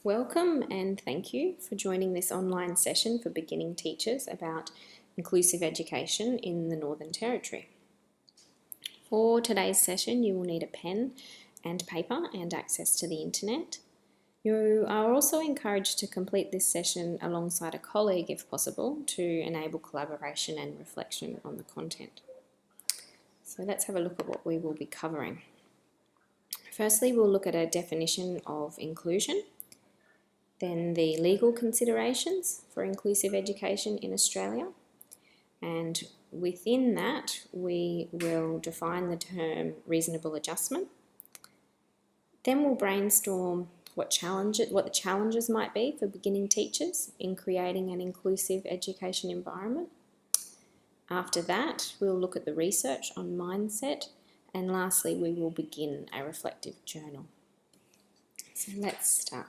Welcome and thank you for joining this online session for beginning teachers about inclusive education in the Northern Territory. For today's session, you will need a pen and paper and access to the internet. You are also encouraged to complete this session alongside a colleague if possible to enable collaboration and reflection on the content. So let's have a look at what we will be covering. Firstly, we'll look at a definition of inclusion, then the legal considerations for inclusive education in Australia, and within that we will define the term reasonable adjustment. Then we'll brainstorm what the challenges might be for beginning teachers in creating an inclusive education environment. After that, we'll look at the research on mindset, and lastly we will begin a reflective journal. So let's start.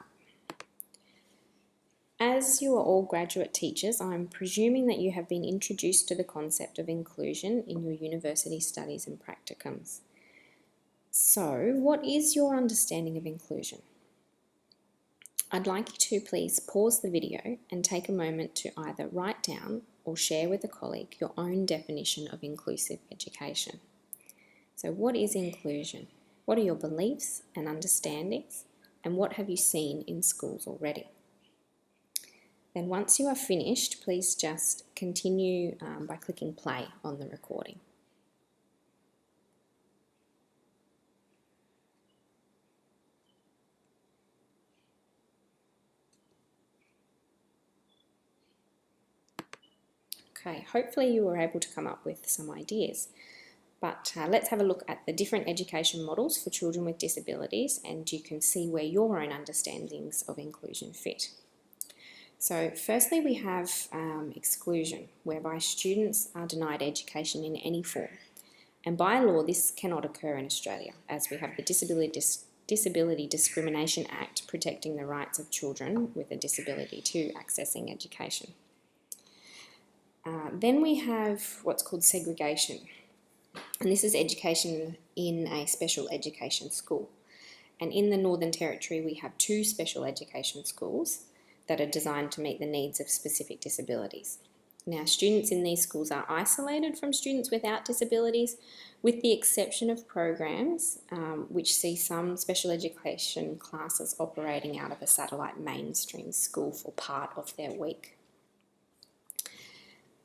As you are all graduate teachers, I'm presuming that you have been introduced to the concept of inclusion in your university studies and practicums. So, what is your understanding of inclusion? I'd like you to please pause the video and take a moment to either write down or share with a colleague your own definition of inclusive education. So, what is inclusion? What are your beliefs and understandings? And what have you seen in schools already? Then once you are finished, please just continue by clicking play on the recording. Okay, hopefully you were able to come up with some ideas. But let's have a look at the different education models for children with disabilities, and you can see where your own understandings of inclusion fit. So firstly we have exclusion, whereby students are denied education in any form. And by law this cannot occur in Australia, as we have the Disability Discrimination Act protecting the rights of children with a disability to accessing education. Then we have what's called segregation, and this is education in a special education school. And in the Northern Territory we have 2 special education schools that are designed to meet the needs of specific disabilities. Now, students in these schools are isolated from students without disabilities, with the exception of programs which see some special education classes operating out of a satellite mainstream school for part of their week.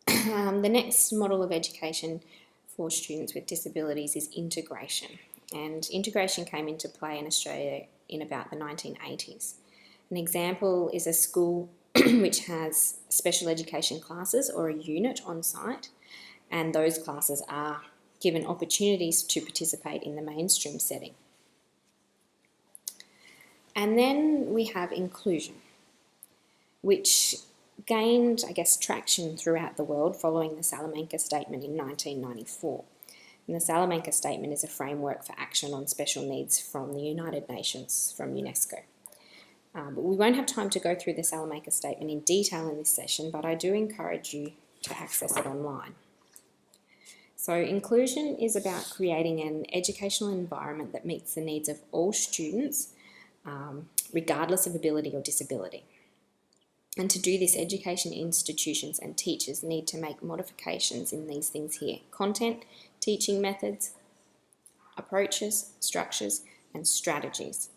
The next model of education for students with disabilities is integration, and integration came into play in Australia in about the 1980s. An example is a school which has special education classes or a unit on site, and those classes are given opportunities to participate in the mainstream setting. And then we have inclusion, which gained, traction throughout the world following the Salamanca Statement in 1994. And the Salamanca Statement is a framework for action on special needs from the United Nations, from UNESCO. But we won't have time to go through the Salamanca Statement in detail in this session, but I do encourage you to access it online. So inclusion is about creating an educational environment that meets the needs of all students, regardless of ability or disability. And to do this, education institutions and teachers need to make modifications in these things here: content, teaching methods, approaches, structures, and strategies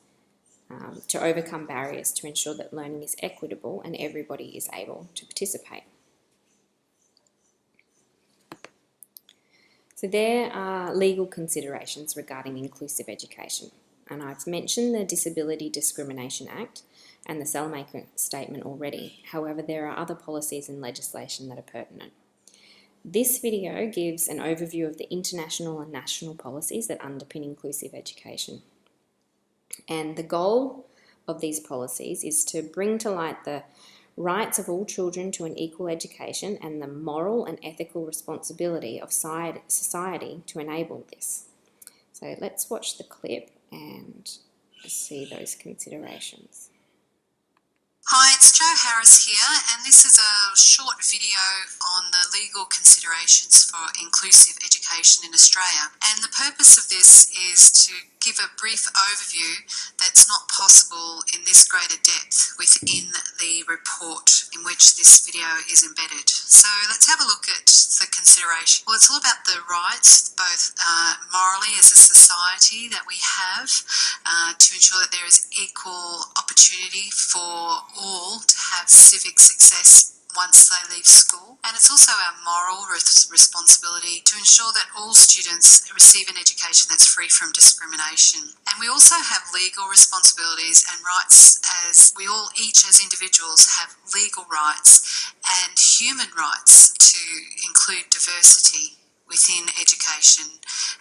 to overcome barriers to ensure that learning is equitable and everybody is able to participate. So there are legal considerations regarding inclusive education, and I've mentioned the Disability Discrimination Act and the Salamanca Statement already. However, there are other policies and legislation that are pertinent. This video gives an overview of the international and national policies that underpin inclusive education. And the goal of these policies is to bring to light the rights of all children to an equal education and the moral and ethical responsibility of society to enable this. So let's watch the clip and see those considerations. Hi, it's Jo Harris Iris here, and this is a short video on the legal considerations for inclusive education in Australia. And the purpose of this is to give a brief overview that's not possible in this greater depth within the report in which this video is embedded. So let's have a look at the consideration. Well, it's all about the rights, both morally as a society that we have to ensure that there is equal opportunity for all to have civic success once they leave school. And it's also our moral responsibility to ensure that all students receive an education that's free from discrimination. And we also have legal responsibilities and rights, as we all, each as individuals, have legal rights and human rights to include diversity within education.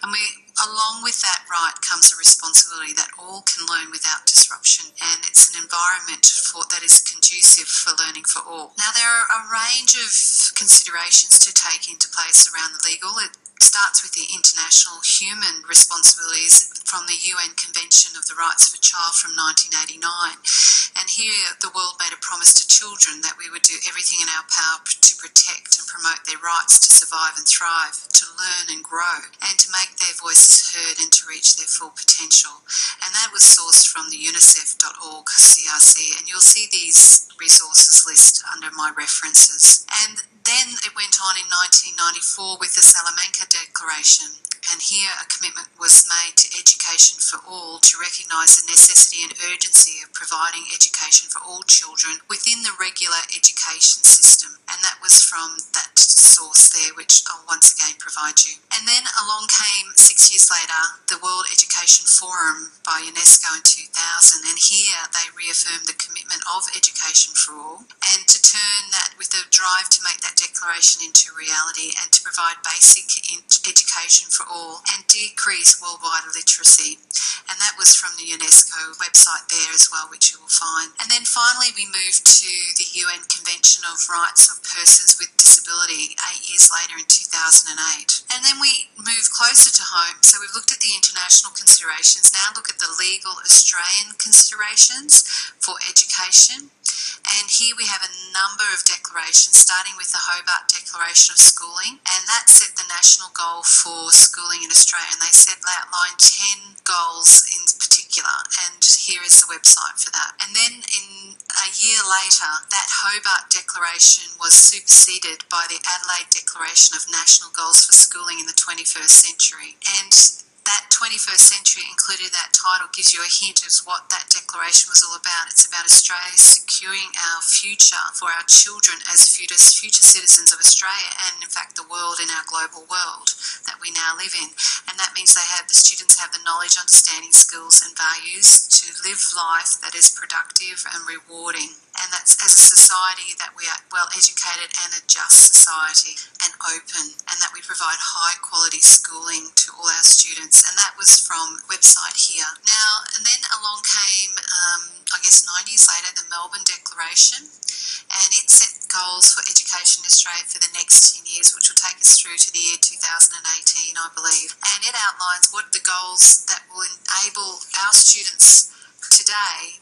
And along with that right comes a responsibility that all can learn without disruption, and it's an environment that is conducive for learning for all. Now, there are a range of considerations to take into place around the legal. It starts with the international human responsibilities from the UN Convention of the Rights of a Child from 1989. And here the world made a promise to children that we would do everything in our power to protect and promote their rights to survive and thrive, to learn and grow, and to make their voices heard and to reach their full potential. And that was sourced from the unicef.org CRC, and you'll see these resources list under my references. And then it went on in 1994 with the Salamanca Declaration. And here a commitment was made to education for all to recognise the necessity and urgency of providing education for all children within the regular education system. And that was from that source there, which I'll once again provide you. And then along came 6 years later the World Education Forum by UNESCO in 2000, and here they reaffirmed the commitment of education for all, and to turn that with a drive to make that declaration into reality and to provide basic education for all and decrease worldwide illiteracy. And that was from the UNESCO website there as well, which you will find. And then finally we moved to the UN Convention of Rights of Persons with Disability 8 years later in 2008. And then we moved closer to home. So we've looked at the international considerations, now look at the legal Australian considerations for education. And here we have a number of declarations, starting with the Hobart Declaration of Schooling, and that set the national goal for schooling in Australia, and they outlined 10 goals in particular, and here is the website for that. And then in a year later, that Hobart Declaration was superseded by the Adelaide Declaration of National Goals for Schooling in the 21st Century, and that 21st century included that title gives you a hint as what that declaration was all about. It's about Australia securing our future for our children as future citizens of Australia and in fact the world, in our global world that we now live in. And that means the students have the knowledge, understanding, skills and values to live life that is productive and rewarding. And that's as a society that we are well educated and a just society and open, and that we provide high quality schooling to all our students. And that was from website here. Now, and then along came, 9 years later, the Melbourne Declaration, and it set goals for education in Australia for the next 10 years, which will take us through to the year 2018, I believe. And it outlines what the goals that will enable our students today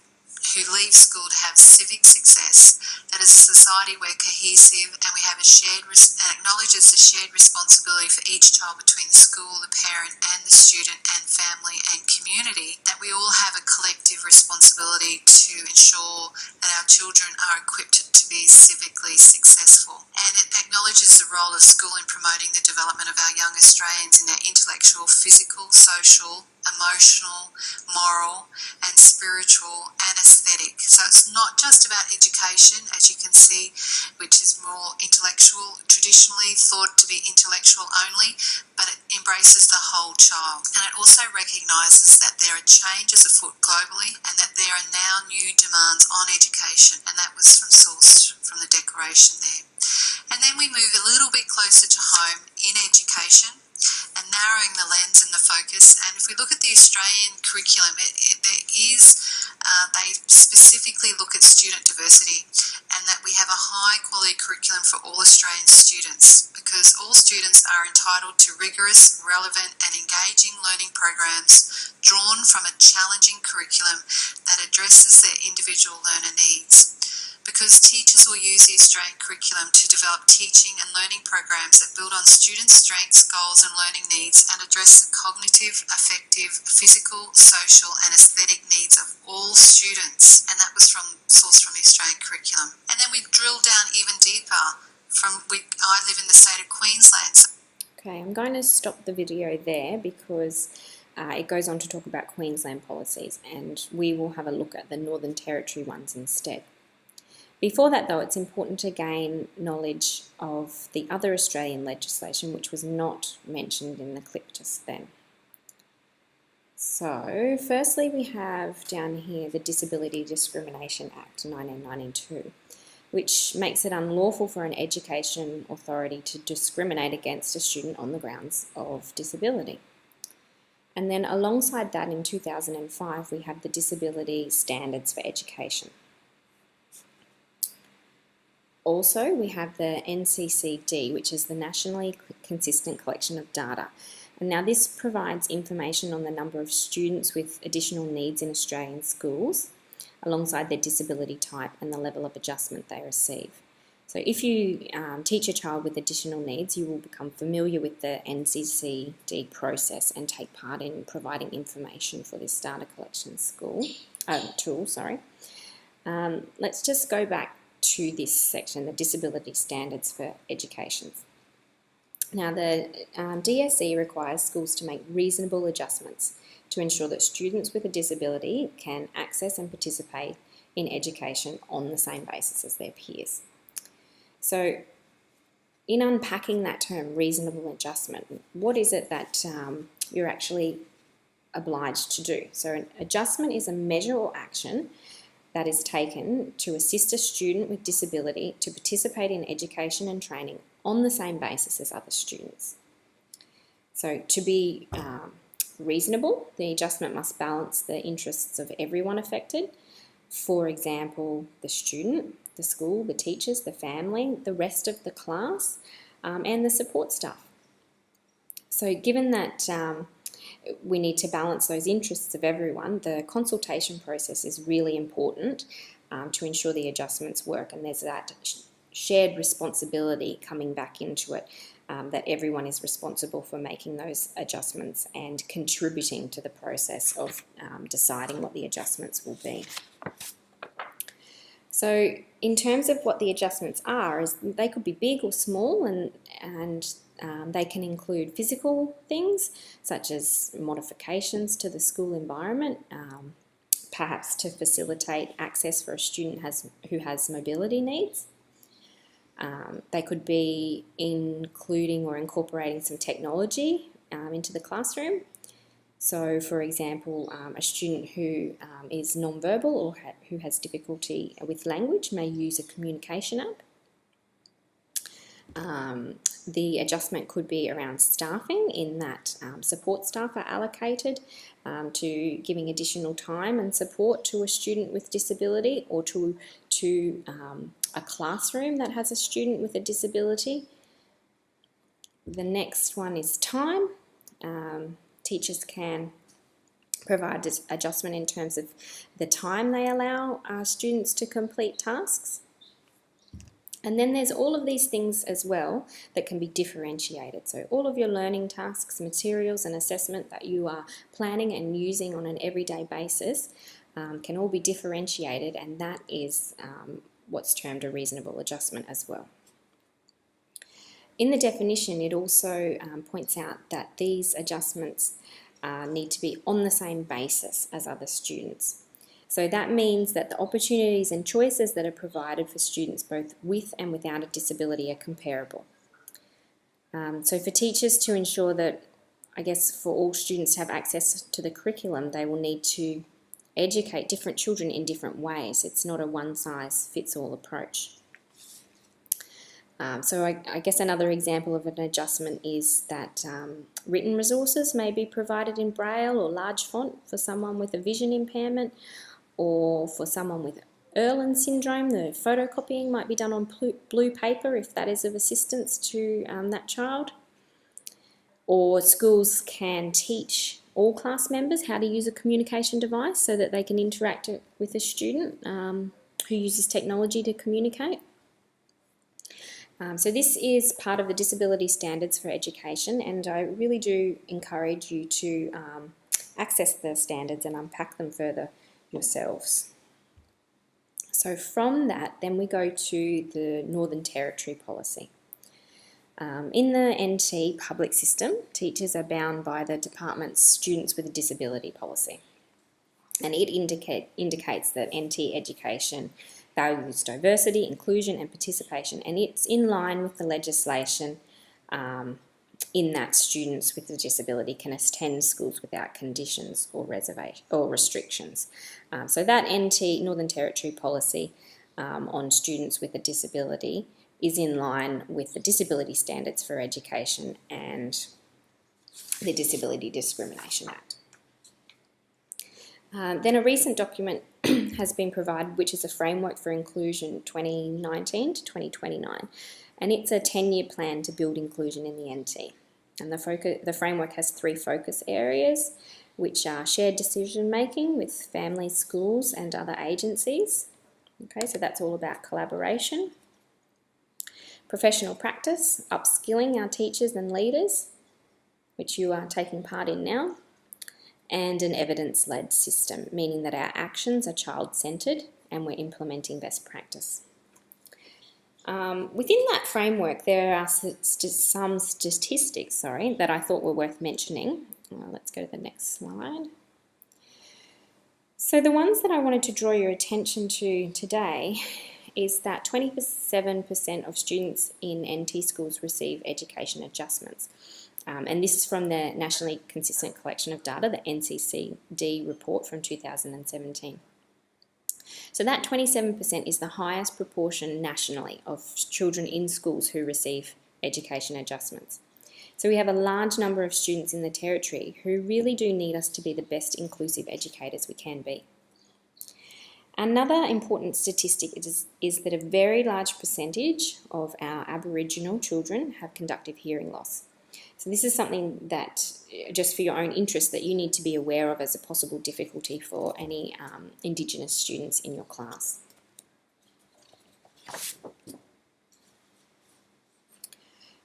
who leave school to have civic success, that is a society we're cohesive and we have and acknowledges the shared responsibility for each child between the school, the parent and the student and family and community, that we all have a collective responsibility to ensure that our children are equipped to be civically successful. And it acknowledges the role of school in promoting the development of our young Australians in their intellectual, physical, social, emotional, moral and spiritual and aesthetic. So it's not just about education, as you can see, which is more intellectual, traditionally thought to be intellectual only, but it embraces the whole child. And it also recognises that there are changes afoot globally and that there are now new demands on education, and that was sourced from the declaration there. And then we move a little bit closer to home in education and narrowing the lens and the focus. And if we look at the Australian curriculum, they specifically look at student diversity, and that we have a high quality curriculum for all Australian students, because all students are entitled to rigorous, relevant and engaging learning programs drawn from a challenging curriculum that addresses their individual learner needs. because teachers will use the Australian curriculum to develop teaching and learning programs that build on students' strengths, goals and learning needs and address the cognitive, affective, physical, social and aesthetic needs of all students. And that was sourced from the Australian curriculum. And then we drill down even deeper. I live in the state of Queensland. Okay, I'm going to stop the video there because it goes on to talk about Queensland policies, and we will have a look at the Northern Territory ones instead. Before that though, it's important to gain knowledge of the other Australian legislation which was not mentioned in the clip just then. So firstly we have down here the Disability Discrimination Act 1992, which makes it unlawful for an education authority to discriminate against a student on the grounds of disability. And then alongside that in 2005 we have the Disability Standards for Education. Also, we have the NCCD, which is the Nationally Consistent Collection of Data. And now this provides information on the number of students with additional needs in Australian schools, alongside their disability type and the level of adjustment they receive. So if you teach a child with additional needs, you will become familiar with the NCCD process and take part in providing information for this data collection tool. Let's just go back to this section, the Disability Standards for Education. Now the DSE requires schools to make reasonable adjustments to ensure that students with a disability can access and participate in education on the same basis as their peers. So in unpacking that term, reasonable adjustment, what is it that you're actually obliged to do? So an adjustment is a measure or action that is taken to assist a student with disability to participate in education and training on the same basis as other students. So to be reasonable, the adjustment must balance the interests of everyone affected. For example, the student, the school, the teachers, the family, the rest of the class, and the support staff. So given that we need to balance those interests of everyone, the consultation process is really important to ensure the adjustments work, and there's that shared responsibility coming back into it, that everyone is responsible for making those adjustments and contributing to the process of deciding what the adjustments will be. So in terms of what the adjustments are, is they could be big or small, and they can include physical things such as modifications to the school environment, perhaps to facilitate access for a student who has mobility needs. They could be including or incorporating some technology into the classroom. So, for example, a student who is non-verbal or who has difficulty with language may use a communication app. The adjustment could be around staffing, in that support staff are allocated to giving additional time and support to a student with disability, or to a classroom that has a student with a disability. The next one is time. Teachers can provide adjustment in terms of the time they allow students to complete tasks. And then there's all of these things as well that can be differentiated. So all of your learning tasks, materials and assessment that you are planning and using on an everyday basis can all be differentiated, and that is what's termed a reasonable adjustment as well. In the definition, it also points out that these adjustments need to be on the same basis as other students. So that means that the opportunities and choices that are provided for students both with and without a disability are comparable. So for teachers to ensure that, I guess, for all students to have access to the curriculum, they will need to educate different children in different ways. It's not a one-size-fits-all approach. So I guess another example of an adjustment is that written resources may be provided in Braille or large font for someone with a vision impairment, or for someone with Irlen syndrome, the photocopying might be done on blue paper if that is of assistance to that child. Or schools can teach all class members how to use a communication device so that they can interact with a student who uses technology to communicate. So this is part of the Disability Standards for Education, and I really do encourage you to access the standards and unpack them further yourselves. So from that, then we go to the Northern Territory policy. In the NT public system, teachers are bound by the department's Students with a Disability policy, and it indicates that NT education values diversity, inclusion and participation, and it's in line with the legislation in that students with a disability can attend schools without conditions or restrictions. So that NT Northern Territory policy on students with a disability is in line with the Disability Standards for Education and the Disability Discrimination Act. Then a recent document has been provided, which is a framework for inclusion 2019 to 2029, and it's a 10-year plan to build inclusion in the NT. And the framework has 3 focus areas, which are shared decision making with families, schools and other agencies. Okay, so that's all about collaboration. Professional practice, upskilling our teachers and leaders, which you are taking part in now. And an evidence-led system, meaning that our actions are child-centred and we're implementing best practice. Within that framework, there are some statistics, that I thought were worth mentioning. Let's go to the next slide. So the ones that I wanted to draw your attention to today is that 27% of students in NT schools receive education adjustments. And this is from the Nationally Consistent Collection of Data, the NCCD report from 2017. So that 27% is the highest proportion nationally of children in schools who receive education adjustments. So we have a large number of students in the Territory who really do need us to be the best inclusive educators we can be. Another important statistic is that a very large percentage of our Aboriginal children have conductive hearing loss. So this is something that, just for your own interest, that you need to be aware of as a possible difficulty for any Indigenous students in your class.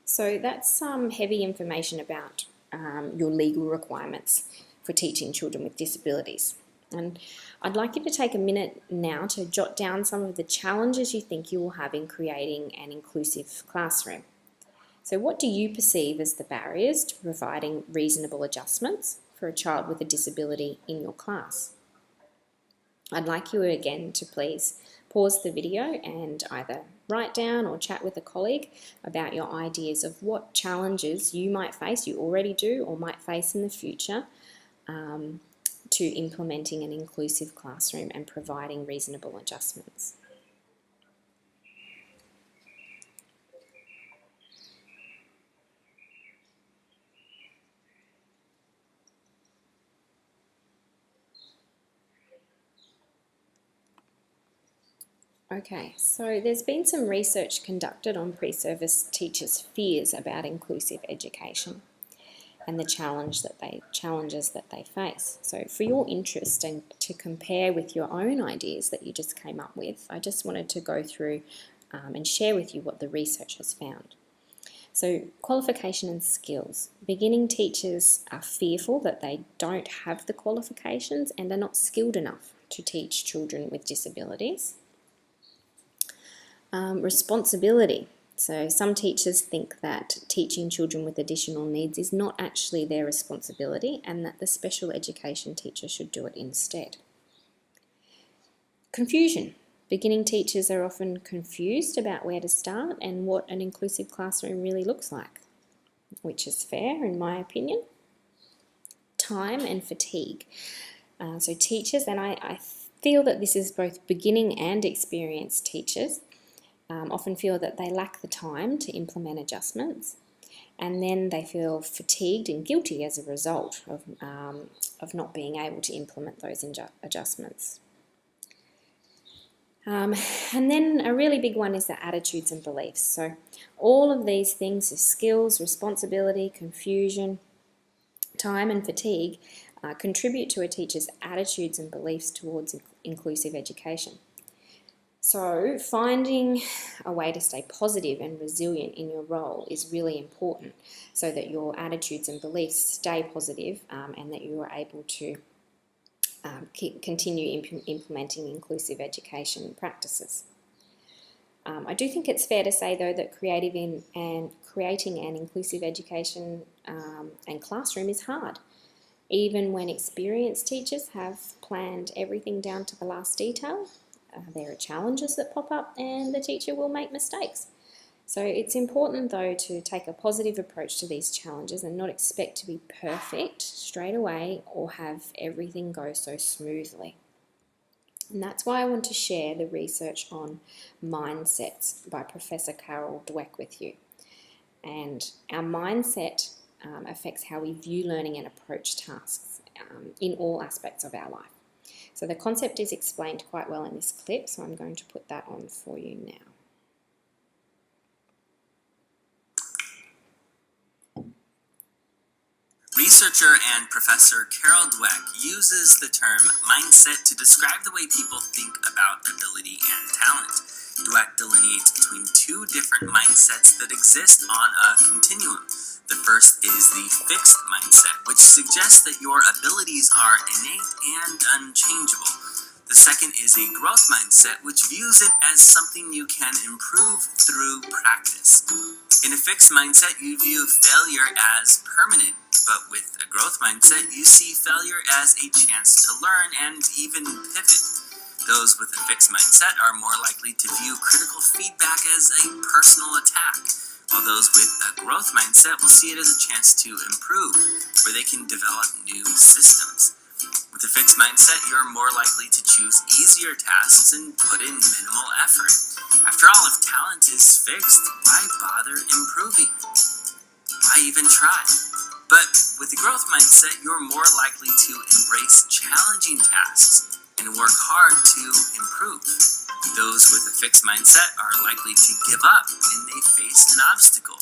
So that's some heavy information about your legal requirements for teaching children with disabilities. And I'd like you to take a minute now to jot down some of the challenges you think you will have in creating an inclusive classroom. So what do you perceive as the barriers to providing reasonable adjustments for a child with a disability in your class? I'd like you again to please pause the video and either write down or chat with a colleague about your ideas of what challenges you might face, you already do, or might face in the future to implementing an inclusive classroom and providing reasonable adjustments. Okay, so there's been some research conducted on pre-service teachers' fears about inclusive education and the challenges that they face. So for your interest and to compare with your own ideas that you just came up with, I just wanted to go through and share with you what the research has found. So qualification and skills. Beginning teachers are fearful that they don't have the qualifications and are not skilled enough to teach children with disabilities. Responsibility. So some teachers think that teaching children with additional needs is not actually their responsibility and that the special education teacher should do it instead. Confusion. Beginning teachers are often confused about where to start and what an inclusive classroom really looks like, which is fair in my opinion. Time and fatigue. So teachers, and I feel that this is both beginning and experienced teachers, often feel that they lack the time to implement adjustments, and then they feel fatigued and guilty as a result of not being able to implement those adjustments. And then a really big one is the attitudes and beliefs. So all of these things, the skills, responsibility, confusion, time and fatigue, contribute to a teacher's attitudes and beliefs towards inclusive education. So finding a way to stay positive and resilient in your role is really important so that your attitudes and beliefs stay positive and that you are able to continue implementing inclusive education practices. I do think it's fair to say, though, that creating an inclusive education and classroom is hard. Even when experienced teachers have planned everything down to the last detail, there are challenges that pop up and the teacher will make mistakes. So it's important, though, to take a positive approach to these challenges and not expect to be perfect straight away or have everything go so smoothly. And that's why I want to share the research on mindsets by Professor Carol Dweck with you. And our mindset affects how we view learning and approach tasks in all aspects of our life. So the concept is explained quite well in this clip, so I'm going to put that on for you now. Researcher and Professor Carol Dweck uses the term mindset to describe the way people think about ability and talent. Dweck delineates between two different mindsets that exist on a continuum. The first is the fixed mindset, which suggests that your abilities are innate and unchangeable. The second is a growth mindset, which views it as something you can improve through practice. In a fixed mindset, you view failure as permanent, but with a growth mindset, you see failure as a chance to learn and even pivot. Those with a fixed mindset are more likely to view critical feedback as a personal attack, while those with a growth mindset will see it as a chance to improve, where they can develop new systems. With a fixed mindset, you're more likely to choose easier tasks and put in minimal effort. After all, if talent is fixed, why bother improving? Why even try? But with a growth mindset, you're more likely to embrace challenging tasks and work hard to improve. Those with a fixed mindset are likely to give up when they face an obstacle.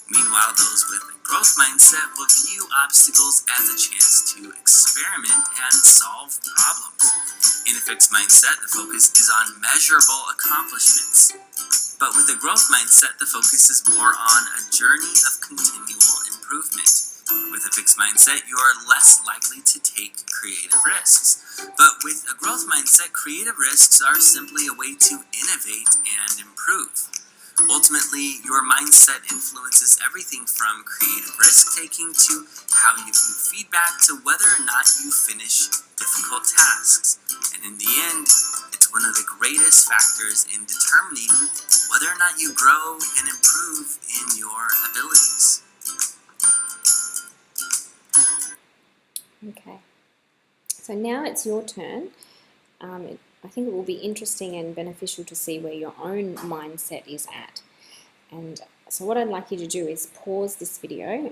Meanwhile, those with a growth mindset will view obstacles as a chance to experiment and solve problems. In a fixed mindset, the focus is on measurable accomplishments. But with a growth mindset, the focus is more on a journey of continual improvement. With a fixed mindset, you are less likely to take creative risks. But with a growth mindset, creative risks are simply a way to innovate and improve. Ultimately, your mindset influences everything from creative risk-taking to how you view feedback to whether or not you finish difficult tasks. And in the end, it's one of the greatest factors in determining whether or not you grow and improve in your abilities. Okay, so now it's your turn. I think it will be interesting and beneficial to see where your own mindset is at. And so what I'd like you to do is pause this video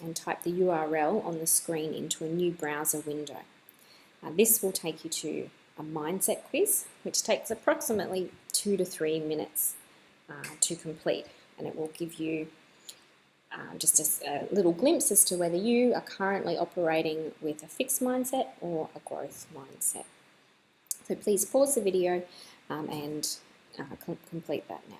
and type the URL on the screen into a new browser window. This will take you to a mindset quiz, which takes approximately 2 to 3 minutes to complete, and it will give you just a little glimpse as to whether you are currently operating with a fixed mindset or a growth mindset. So please pause the video and complete that now.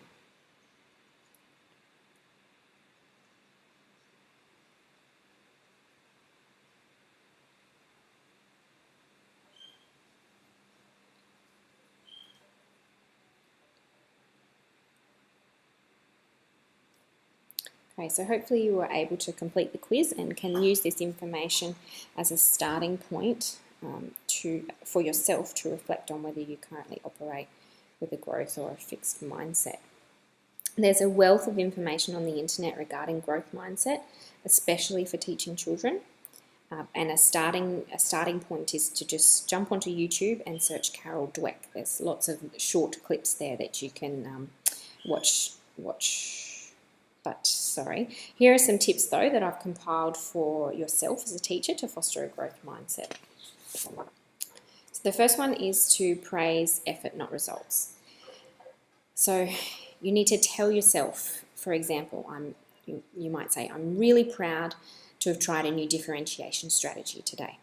Okay, so hopefully you were able to complete the quiz and can use this information as a starting point for yourself to reflect on whether you currently operate with a growth or a fixed mindset. There's a wealth of information on the internet regarding growth mindset, especially for teaching children. And a starting point is to just jump onto YouTube and search Carol Dweck. There's lots of short clips there that you can watch. But sorry, here are some tips though that I've compiled for yourself as a teacher to foster a growth mindset. So the first one is to praise effort, not results. So you need to tell yourself, for example, you might say, I'm really proud to have tried a new differentiation strategy today.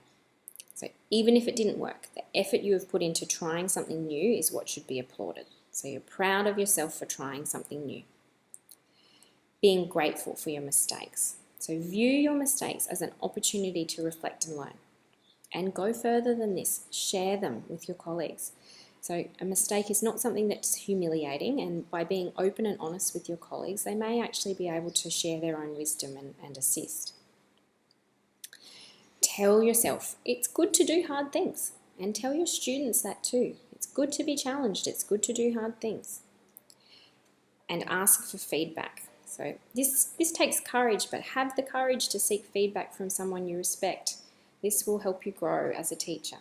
So even if it didn't work, the effort you have put into trying something new is what should be applauded. So you're proud of yourself for trying something new. Being grateful for your mistakes. So view your mistakes as an opportunity to reflect and learn. And go further than this. Share them with your colleagues. So a mistake is not something that's humiliating, and by being open and honest with your colleagues, they may actually be able to share their own wisdom and assist. Tell yourself it's good to do hard things, and tell your students that too. It's good to be challenged, it's good to do hard things. And ask for feedback. So this takes courage, but have the courage to seek feedback from someone you respect. This will help you grow as a teacher.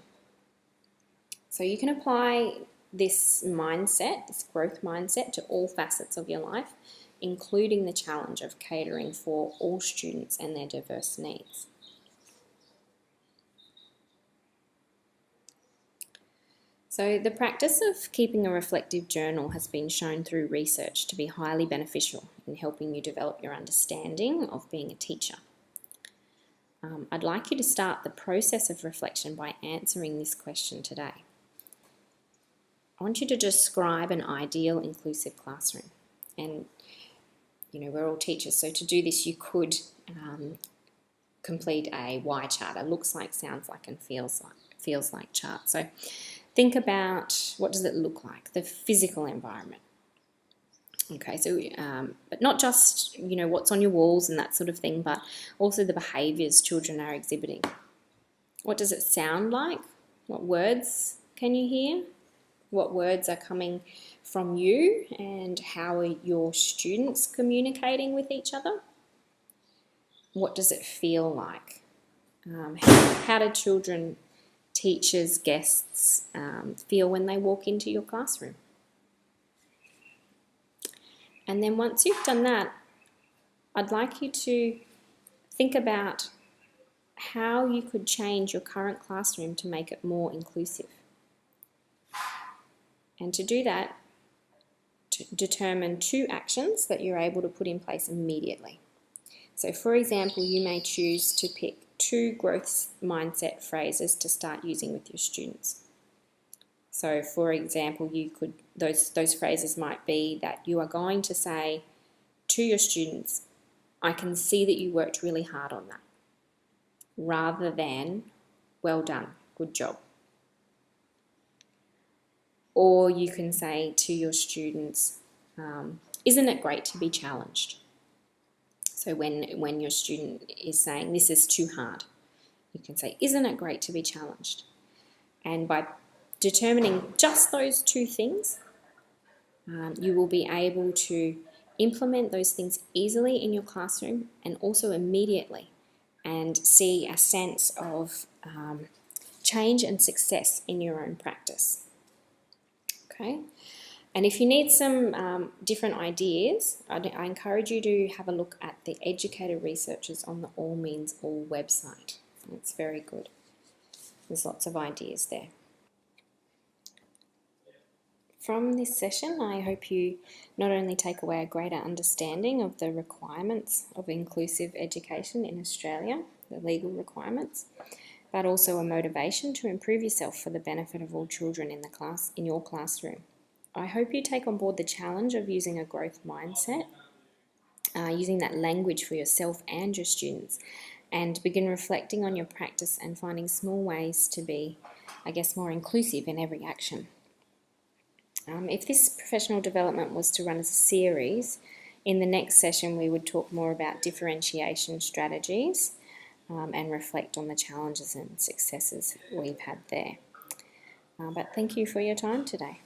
So you can apply this mindset, this growth mindset, to all facets of your life, including the challenge of catering for all students and their diverse needs. So the practice of keeping a reflective journal has been shown through research to be highly beneficial in helping you develop your understanding of being a teacher. I'd like you to start the process of reflection by answering this question today. I want you to describe an ideal inclusive classroom. And, we're all teachers, so to do this you could complete a Y chart, a looks like, sounds like and feels like chart. So think about what does it look like, the physical environment. Okay, so but not just, what's on your walls and that sort of thing, but also the behaviours children are exhibiting. What does it sound like? What words can you hear? What words are coming from you, and how are your students communicating with each other? What does it feel like? How do children, teachers, guests feel when they walk into your classroom? And then once you've done that, I'd like you to think about how you could change your current classroom to make it more inclusive. And to do that, to determine 2 actions that you're able to put in place immediately. So for example, you may choose to pick 2 growth mindset phrases to start using with your students. So for example, those phrases might be that you are going to say to your students, I can see that you worked really hard on that, rather than, well done, good job. Or you can say to your students, isn't it great to be challenged? So when your student is saying, this is too hard, you can say, isn't it great to be challenged? And by determining just those 2 things, you will be able to implement those things easily in your classroom and also immediately, and see a sense of change and success in your own practice. Okay, and if you need some different ideas, I encourage you to have a look at the educator researchers on the All Means All website. It's very good. There's lots of ideas there. From this session, I hope you not only take away a greater understanding of the requirements of inclusive education in Australia, the legal requirements, but also a motivation to improve yourself for the benefit of all children in your classroom. I hope you take on board the challenge of using a growth mindset, using that language for yourself and your students, and begin reflecting on your practice and finding small ways to be, more inclusive in every action. If this professional development was to run as a series, in the next session we would talk more about differentiation strategies and reflect on the challenges and successes we've had there. But thank you for your time today.